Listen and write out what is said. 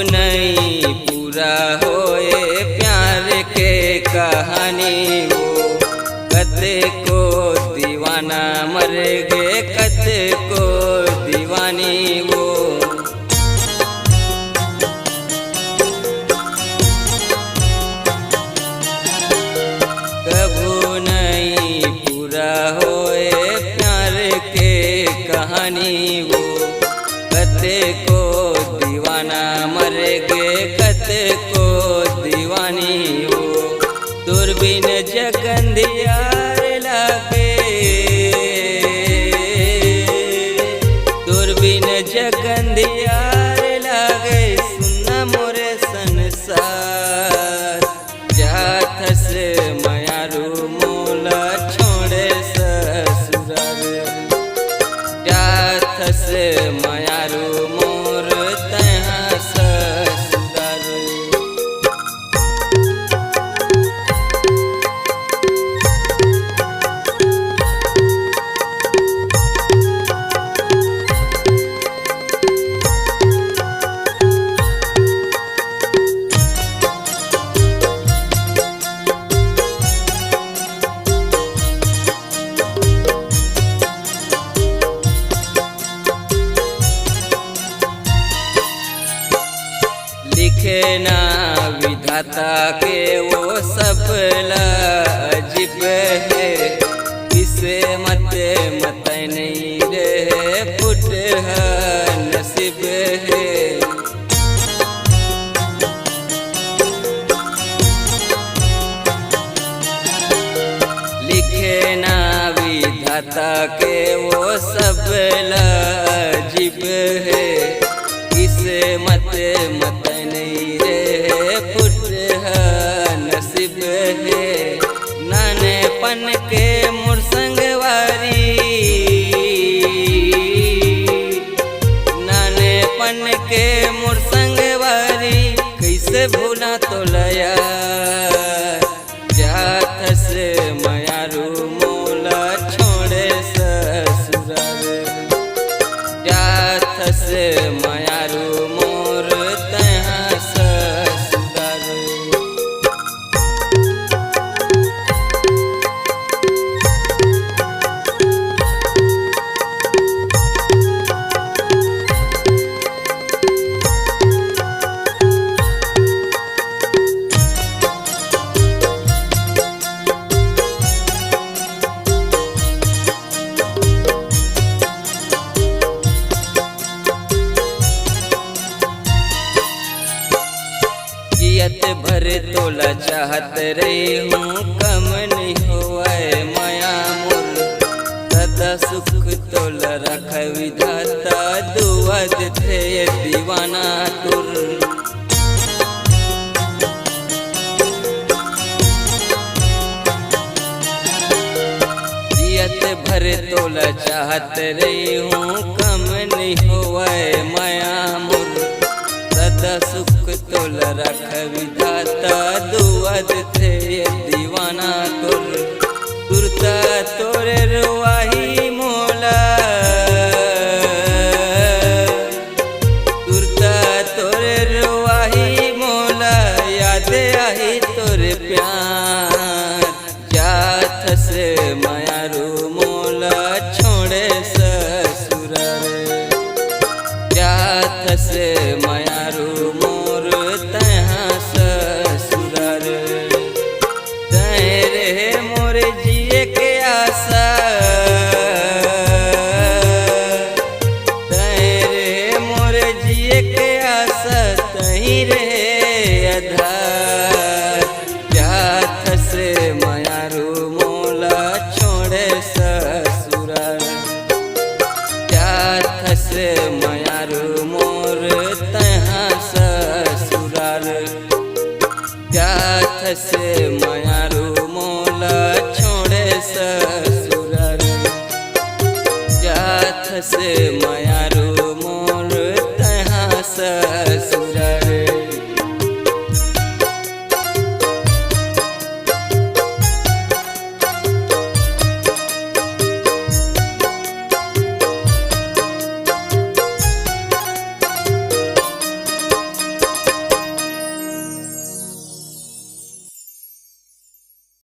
नहीं पूरा होए प्यार के कहानी वो, कते को दीवाना मर गे कते को दीवानी वो। कबू नहीं पूरा होए प्यार के कहानी वो, कते को दीवाना मर गे कते को दीवानी वो। दूरबीन जगंदियार लागे, दूरबीन जगंदियार लागे सुना मोरे संसार। जाथस मयारू मोला छोड़े ससुराल, जाथस मयारू मोर तहाँ ससुराल। लिखे ना विधाता के वो सब अजीब है, किसे मत मत नहीं रहे फुट नसीब है। लिखे ना विधाता के वो सब अजीब है, किसे मत मत नहीं रे फुट नसीब है। नाने पन के मुरसंगवारी, नाने पन के मुरसंगवारी कैसे भूला तो लया। जाथस मयारू मोला छोड़े ससुराल, जाथस मयारू मोर तहाँ ससुराल। जियत भर तोला चाहत रही हूँ कम नहीं होए माया मोर, सदा सुख तोला रख विधाता दुआ थे दीवाना तुर। जियत भर तोला चाहत रही हूँ कम नहीं होए माया मोर, सदा सुख तोला रख विधाता दुआ थे दीवाना तुर। तुरता तोरे रुआही मोला, तुरता तोरे रुआही मोला याद आई तोरे प्यार। जाथस मयारू मोला छोड़े ससुराल, जाथस मयारू मोर तहाँ ससुराल। तैं रे मोर जिए के आशा, तैं रे मोर जिए के आशा तहीं रे आधार। जाथस मयारू मोला छोड़े ससुराल, जाथस मयारू मोर तहाँ ससुराल। जाथस मयारू मोला छोड़े ससुराल, जाथस मया